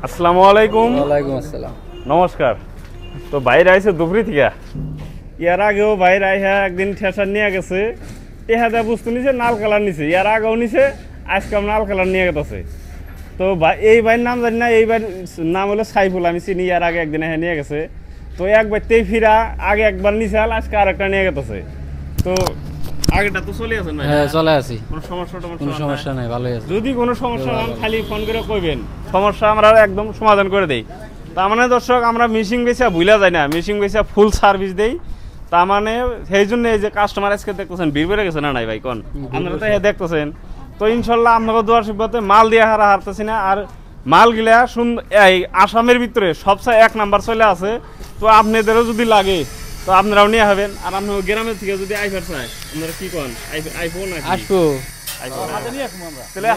আসসালামু আলাইকুম। ওয়ালাইকুম আসসালাম। নমস্কার। তো বাইরে আইছে দুপুরি থেকে, ইয়ার আগেও বাইরে আইসা একদিন ঠেসার নিয়ে গেছে, টেহাদা বুঝতে নিছে লাল কালার নিছে, ইয়ার আগেও নিছে, আজকে লাল কালার নিয়ে গেছে। তো এই ভাইয়ের নাম জানি না, এই ভাইয়ের নাম হলো সাইফুল, আমি চিনি, ইয়ার আগে একদিন এসে নিয়ে গেছে। তো একবারতেই ফিরা, আগে একবার নিছে, আজকে আরেকটা নিয়ে গেছে। তো আগেটা তো চলে আছে না? হ্যাঁ, চলে আসি। কোনো সমস্যা নাই, ভালোই আছে। যদি কোনো সমস্যা হয় খালি ফোন করে কইবেন, সমস্যা আমরা একদম সমাধান করে দেই। তার মানে দর্শক, আমরা মিশিং বেচা ভুলা যায় না, মিশিং বেচা ফুল সার্ভিস দেই। তার মানে সেই জন্য এই যে কাস্টমার আজকে দেখতেছেন ভিড় বেড়ে গেছে না নাই ভাই, কোন আপনারা তো দেখতেছেন। তো ইনশাল্লাহ আপনাকে দোয়ার সিদ্ধতে মাল দিয়ে হারতেছি না। আর মাল গিলা সুন্দর, এই আসামের ভিতরে সবচেয়ে 1 নাম্বার চলে আছে। তো আপনাদেরও যদি লাগে তো আপনারাও নিয়ে হবেন। আর আপনি গ্রামের থেকে যদি আইফার চাই, আপনারা কি করেন? আইফোন আসবো, তাহলে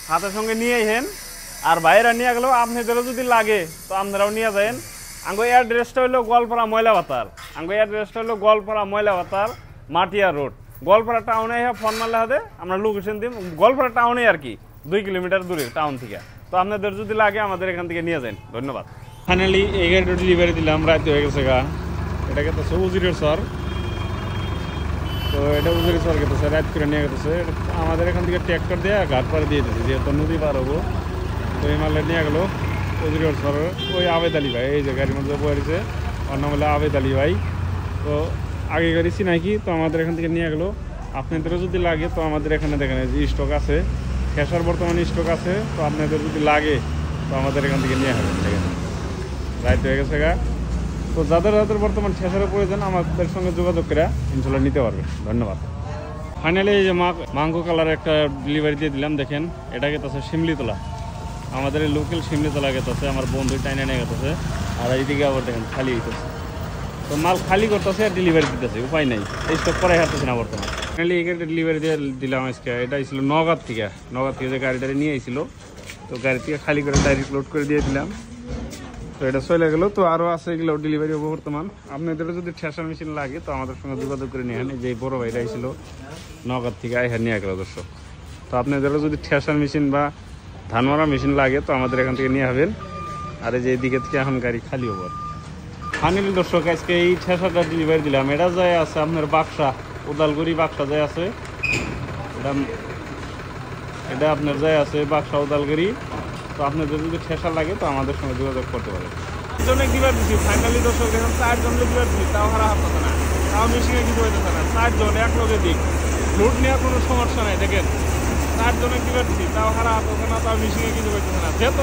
হাতের সঙ্গে নিয়ে আইহেন। আর বাইরে নিয়ে গেলেও আপনাদেরও যদি লাগে তো আপনারাও নিয়ে যাবেন। আঙ্গো অ্যাড্রেসটা হলো গোয়ালপাড়া ময়লা বাতার। আঙ্গো অ্যাড্রেসটা হলো গোয়ালপাড়া ময়লা বাতার, মাটিয়া রোড, গোয়ালপাড়া টাউনে ফোন মারলে হবে, আমরা লোকেশন দিই। গোয়ালপাড়া টাউনে আর কি 2 কিলোমিটার দূরে টাউন থেকে। তো আপনাদের যদি লাগে আমাদের এখান থেকে নিয়ে যান। ধন্যবাদ। ফাইনালি এই গাড়িটা ডেলিভারি দিলাম, রাত হয়ে গেছে গা। এটাকে তো উজিরের সর, তো এটা উজিরের সর গেছে, রাত করে নিয়ে গেছে। আমাদের এখান থেকে ট্র্যাক্টর দিয়ে ঘাট পাড়ে দিয়ে দিয়েছে, যেহেতু নদী পার হবো। তো এই মালে নিয়ে গেলো উজিরের সর, ওই আবেদ আলী ভাই, এই যে গাড়ির মধ্যে বসেছে, ওর নাম হলো আবেদ আলী ভাই। তো আগে গাড়ি চিনাকি, তো আমাদের এখান থেকে নিয়ে গেলো। আপনাদেরও যদি লাগে তো আমাদের এখানে দেখেন যে স্টক আছে, ক্যাশার বর্তমানে স্টক আছে। তো আপনাদের যদি লাগে তো আমাদের এখান থেকে নিয়ে যাবেন। দেখেন রাইট হয়ে গেছে গা। তো যাদের যাদের বর্তমান ঠেসারের প্রয়োজন আমাদের সঙ্গে যোগাযোগ করে ইনশাল্লাহ নিতে পারবে। ধন্যবাদ। ফাইনালি এই যে মাঙ্গো কালার একটা ডেলিভারি দিয়ে দিলাম। দেখেন এটা গেতেছে শিমলিতলা, আমাদের এই লোকাল শিমলিতলা গেতেছে, আমার বন্ধু টাইনে নিয়ে গেতেছে। আর এইদিকে আবার দেখেন খালি হইতেছে। তো মাল খালি করতেছে আর ডেলিভারি দিতেছে, উপায় নাই, এই স্টক করাই হারতেছে না বর্তমানে। ফাইনালি এই গাড়িটা ডেলিভারি দিয়ে দিলাম আজকে। এটা ছিল নগাঁও থেকে যে গাড়িটা নিয়ে আইছিল, তো গাড়ি থেকে খালি করে ডাইরেক্ট লোড করে দিয়ে দিলাম। তো এটা চলে গেলো। তো আরও আছে, এগুলো ডেলিভারি হবো বর্তমান। আপনাদের যদি ঠেসার মেশিন লাগে তো আমাদের সঙ্গে যোগাযোগ করে নিয়ে যে বড় ভাইটা ছিল নগাঁও থেকে আইহার নিয়ে গেল দর্শক। তো আপনাদেরও যদি ঠেসার মেশিন বা ধান মারা মেশিন লাগে তো আমাদের এখান থেকে নিয়ে হবেন। আর এই যে এদিকে থেকে এখন গাড়ি খালি হবো। ফাইনালি দর্শক, আজকে এই ঠেসারটা ডেলিভারি দিলাম। এটা যায় আছে আপনার বাক্সা, উদালগুড়ি বাক্সা যায় আছে। এটা আপনার যায় আছে বাক্সা উদালগুড়ি। তো আপনাদের যদি ঠেসা লাগে তো আমাদের সঙ্গে যোগাযোগ করতে পারেন। 4 জনে দিবার দিচ্ছি ফাইনালি দর্শক, দেখেন 4 জনে দিবার দিচ্ছি, তাও হারা হারতেছে না, তাও মেশিনে কিছু হইতেছে না। 4 জন এক লগে দিক, লোড নেওয়ার কোনো সমস্যা নাই। দেখেন 4 জনে দিবার দিচ্ছি, তাও হারা হারতেছে না, তাও মেশিনে কিছু হইতেছে না। যেহেতু